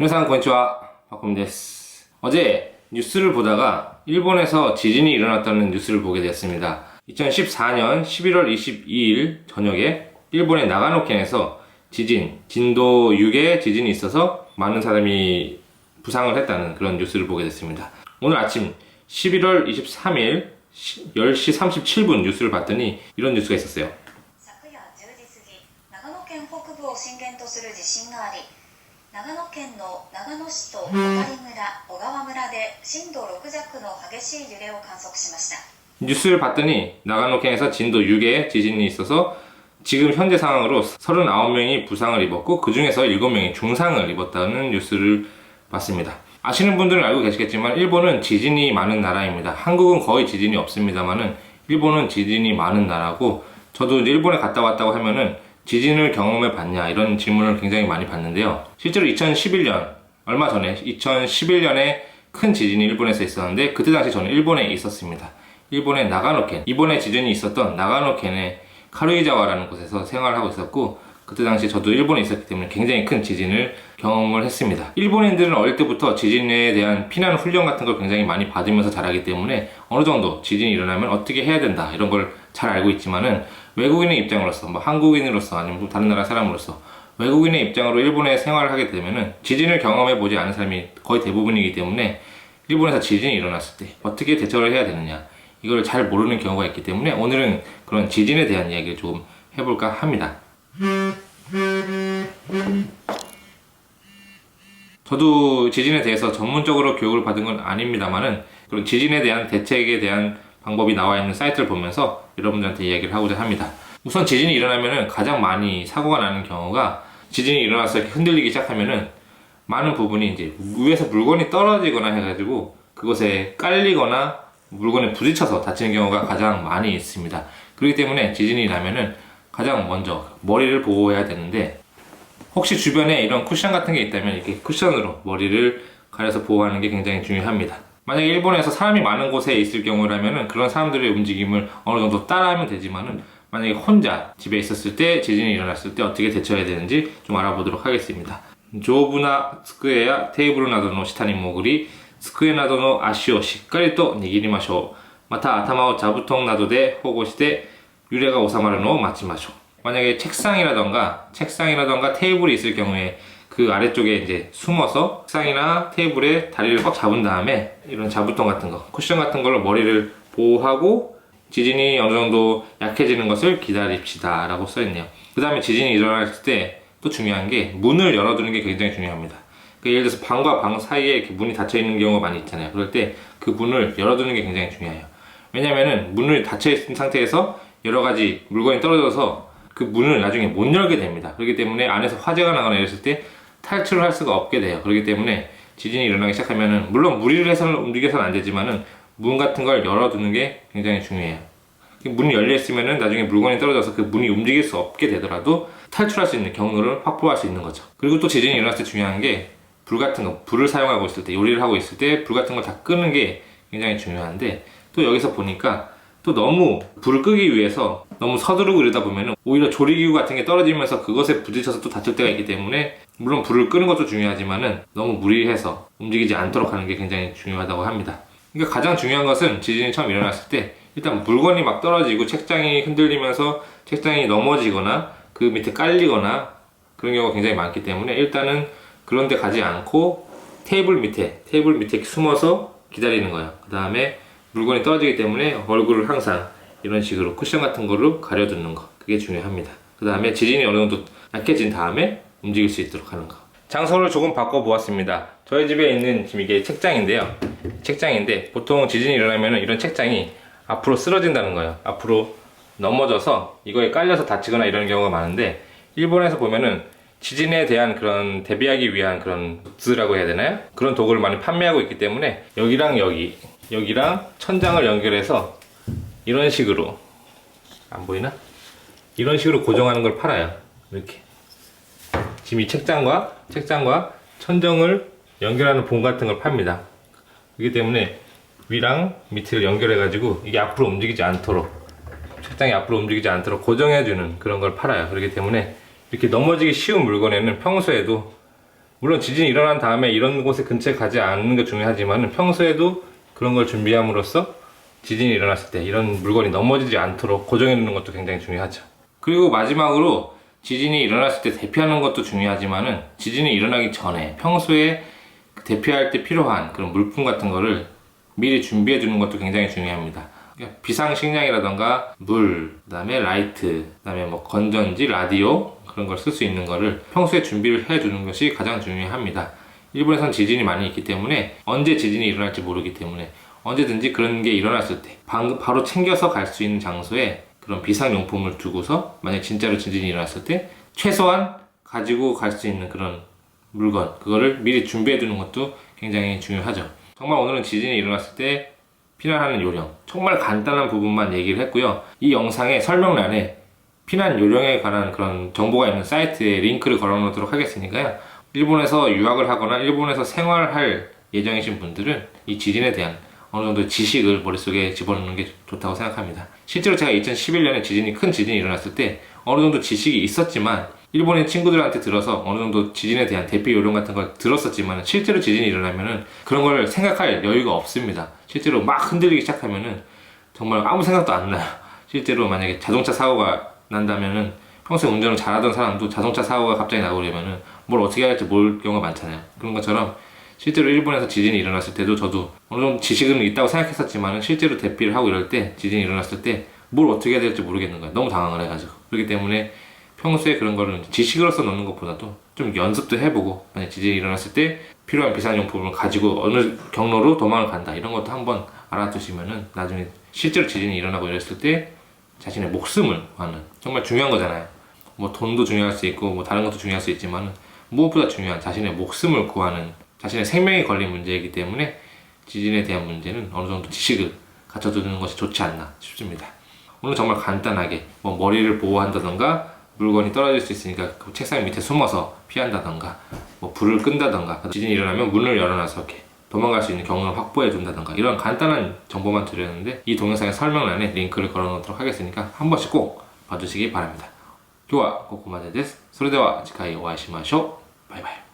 皆さんこんにちは、パコミです。어제 뉴스를 보다가 일본에서 지진이 일어났다는 뉴스를 보게 되었습니다. 2014년 11월 22일 저녁에 일본의 나가노현에서 지진, 진도 6의 지진이 있어서 많은 사람이 부상을 했다는 그런 뉴스를 보게 됐습니다. 오늘 아침 11월 23일 10시 37분 뉴스를 봤더니 이런 뉴스가 있었어요. 昨夜10時過ぎ、長野県北部を震源とする地震があり、長野県の長野市と小谷村、小川村で震度6弱の激しい揺れを観測しました。 뉴스를 봤더니 나가노현에서 진도 6의 지진이 있어서 지금 현재 상황으로 39명이 부상을 입었고 그 중에서 7명이 중상을 입었다는 뉴스를 봤습니다. 아시는 분들은 알고 계시겠지만 일본은 지진이 많은 나라입니다. 한국은 거의 지진이 없습니다만은 일본은 지진이 많은 나라고, 저도 이제 일본에 갔다 왔다고 하면은 지진을 경험해 봤냐 이런 질문을 굉장히 많이 받는데요. 실제로 2011년 얼마 전에 2011년에 큰 지진이 일본에서 있었는데 그때 당시 저는 일본에 있었습니다. 일본의 나가노현, 이번에 지진이 있었던 나가노현의 카루이자와라는 곳에서 생활하고 있었고, 그때 당시 저도 일본에 있었기 때문에 굉장히 큰 지진을 경험을 했습니다. 일본인들은 어릴 때부터 지진에 대한 피난 훈련 같은 걸 굉장히 많이 받으면서 자라기 때문에 어느 정도 지진이 일어나면 어떻게 해야 된다 이런 걸 잘 알고 있지만은 외국인의 입장으로서, 한국인으로서 아니면 다른 나라 사람으로서 외국인의 입장으로 일본에 생활을 하게 되면은 지진을 경험해 보지 않은 사람이 거의 대부분이기 때문에 일본에서 지진이 일어났을 때 어떻게 대처를 해야 되느냐 이걸 잘 모르는 경우가 있기 때문에 오늘은 그런 지진에 대한 이야기를 조금 해볼까 합니다. 저도 지진에 대해서 전문적으로 교육을 받은 건 아닙니다만은 그런 지진에 대한 대책에 대한 방법이 나와 있는 사이트를 보면서 여러분들한테 이야기를 하고자 합니다. 우선 지진이 일어나면은 가장 많이 사고가 나는 경우가, 지진이 일어나서 이렇게 흔들리기 시작하면은 많은 부분이 이제 위에서 물건이 떨어지거나 해가지고 그것에 깔리거나 물건에 부딪혀서 다치는 경우가 가장 많이 있습니다. 그렇기 때문에 지진이 나면은 가장 먼저 머리를 보호해야 되는데, 혹시 주변에 이런 쿠션 같은 게 있다면 이렇게 쿠션으로 머리를 가려서 보호하는 게 굉장히 중요합니다. 만약에 일본에서 사람이 많은 곳에 있을 경우라면은 그런 사람들의 움직임을 어느 정도 따라하면 되지만은 만약에 혼자 집에 있었을 때 지진이 일어났을 때 어떻게 대처해야 되는지 좀 알아보도록 하겠습니다. 조부나 스쿠에야 테이블などの下に潜り、机などの足をしっかりと握りましょう。また頭を座布団などで保護して揺れが収まるのを待ちましょう. 만약에 책상이라던가 테이블이 있을 경우에 그 아래쪽에 이제 숨어서 책상이나 테이블에 다리를 꽉 잡은 다음에 이런 자부통 같은 거, 쿠션 같은 걸로 머리를 보호하고 지진이 어느 정도 약해지는 것을 기다립시다 라고 써있네요. 그 다음에 지진이 일어났을 때 또 중요한 게 문을 열어두는 게 굉장히 중요합니다. 그러니까 예를 들어서 방과 방 사이에 이렇게 문이 닫혀 있는 경우가 많이 있잖아요. 그럴 때 그 문을 열어두는 게 굉장히 중요해요. 왜냐면은 문을 닫혀 있는 상태에서 여러 가지 물건이 떨어져서 그 문을 나중에 못 열게 됩니다. 그렇기 때문에 안에서 화재가 나거나 이랬을 때 탈출을 할 수가 없게 돼요. 그렇기 때문에 지진이 일어나기 시작하면은 물론 무리를 해서는 움직여서는 안 되지만은 문 같은 걸 열어두는 게 굉장히 중요해요. 문이 열려 있으면은 나중에 물건이 떨어져서 그 문이 움직일 수 없게 되더라도 탈출할 수 있는 경로를 확보할 수 있는 거죠. 그리고 또 지진이 일어났을 때 중요한 게 불 같은 거, 불을 사용하고 있을 때, 요리를 하고 있을 때 불 같은 걸 다 끄는 게 굉장히 중요한데, 또 여기서 보니까 또 너무 불을 끄기 위해서 너무 서두르고 이러다 보면은 오히려 조리기구 같은 게 떨어지면서 그것에 부딪혀서 또 다칠 때가 있기 때문에, 물론 불을 끄는 것도 중요하지만은 너무 무리해서 움직이지 않도록 하는 게 굉장히 중요하다고 합니다. 그러니까 가장 중요한 것은 지진이 처음 일어났을 때 일단 물건이 막 떨어지고 책장이 흔들리면서 책장이 넘어지거나 그 밑에 깔리거나 그런 경우가 굉장히 많기 때문에 일단은 그런 데 가지 않고 테이블 밑에 숨어서 기다리는 거예요. 그 다음에 물건이 떨어지기 때문에 얼굴을 항상 이런 식으로 쿠션 같은 거로 가려두는 거, 그게 중요합니다. 그 다음에 지진이 어느 정도 약해진 다음에 움직일 수 있도록 하는 거. 장소를 조금 바꿔보았습니다. 저희 집에 있는 지금 이게 책장인데요. 책장인데 보통 지진이 일어나면 이런 책장이 앞으로 쓰러진다는 거예요. 앞으로 넘어져서 이거에 깔려서 다치거나 이런 경우가 많은데, 일본에서 보면은 지진에 대한 그런 대비하기 위한 그런 굿즈라고 해야 되나요? 그런 도구를 많이 판매하고 있기 때문에 여기랑 여기랑 천장을 연결해서 이런 식으로, 안 보이나? 이런 식으로 고정하는 걸 팔아요. 이렇게 지금 이 책장과 천정을 연결하는 봉 같은 걸 팝니다. 그렇기 때문에 위랑 밑을 연결해 가지고 이게 앞으로 움직이지 않도록, 책장이 앞으로 움직이지 않도록 고정해 주는 그런 걸 팔아요. 그렇기 때문에 이렇게 넘어지기 쉬운 물건에는 평소에도 물론 지진이 일어난 다음에 이런 곳에 근처에 가지 않는 게 중요하지만 평소에도 그런 걸 준비함으로써 지진이 일어났을 때 이런 물건이 넘어지지 않도록 고정해 놓는 것도 굉장히 중요하죠. 그리고 마지막으로 지진이 일어났을 때 대피하는 것도 중요하지만은 지진이 일어나기 전에 평소에 대피할 때 필요한 그런 물품 같은 거를 미리 준비해 두는 것도 굉장히 중요합니다. 그러니까 비상식량이라던가 물, 그다음에 라이트, 그다음에 뭐 건전지, 라디오 그런 걸 쓸 수 있는 거를 평소에 준비를 해 두는 것이 가장 중요합니다. 일본에선 지진이 많이 있기 때문에 언제 지진이 일어날지 모르기 때문에 언제든지 그런 게 일어났을 때 바로 챙겨서 갈 수 있는 장소에 그런 비상용품을 두고서 만약 진짜로 지진이 일어났을 때 최소한 가지고 갈 수 있는 그런 물건 그거를 미리 준비해 두는 것도 굉장히 중요하죠. 정말 오늘은 지진이 일어났을 때 피난하는 요령 정말 간단한 부분만 얘기를 했고요. 이 영상의 설명란에 피난 요령에 관한 그런 정보가 있는 사이트에 링크를 걸어 놓도록 하겠으니까요. 일본에서 유학을 하거나 일본에서 생활할 예정이신 분들은 이 지진에 대한 어느 정도 지식을 머릿속에 집어넣는 게 좋다고 생각합니다. 실제로 제가 2011년에 큰 지진이 일어났을 때 어느 정도 지식이 있었지만 일본인 친구들한테 들어서 어느 정도 지진에 대한 대피 요령 같은 걸 들었었지만 실제로 지진이 일어나면은 그런 걸 생각할 여유가 없습니다. 실제로 막 흔들리기 시작하면은 정말 아무 생각도 안 나요. 실제로 만약에 자동차 사고가 난다면은 평소에 운전을 잘하던 사람도 자동차 사고가 갑자기 나고 그러면은 뭘 어떻게 할지 모를 경우가 많잖아요. 그런 것처럼 실제로 일본에서 지진이 일어났을 때도 저도 어느 정도 지식은 있다고 생각했었지만 실제로 대피를 하고 이럴 때 지진이 일어났을 때 뭘 어떻게 해야 될지 모르겠는 거예요. 너무 당황을 해가지고. 그렇기 때문에 평소에 그런 거를 지식으로서 넣는 것보다도 좀 연습도 해보고 만약 지진이 일어났을 때 필요한 비상용품을 가지고 어느 경로로 도망을 간다 이런 것도 한번 알아두시면은 나중에 실제로 지진이 일어나고 이랬을 때 자신의 목숨을 구하는 정말 중요한 거잖아요. 뭐 돈도 중요할 수 있고 뭐 다른 것도 중요할 수 있지만 무엇보다 중요한 자신의 목숨을 구하는 자신의 생명이 걸린 문제이기 때문에 지진에 대한 문제는 어느 정도 지식을 갖춰두는 것이 좋지 않나 싶습니다. 오늘 정말 간단하게 뭐 머리를 보호한다던가 물건이 떨어질 수 있으니까 그 책상 밑에 숨어서 피한다던가 뭐 불을 끈다던가 지진이 일어나면 문을 열어놔서 이렇게 도망갈 수 있는 경로를 확보해 준다던가 이런 간단한 정보만 드렸는데 이 동영상의 설명란에 링크를 걸어 놓도록 하겠으니까 한 번씩 꼭 봐주시기 바랍니다. 今日はここまでです。それでは次回お会いしましょう。バイバイ。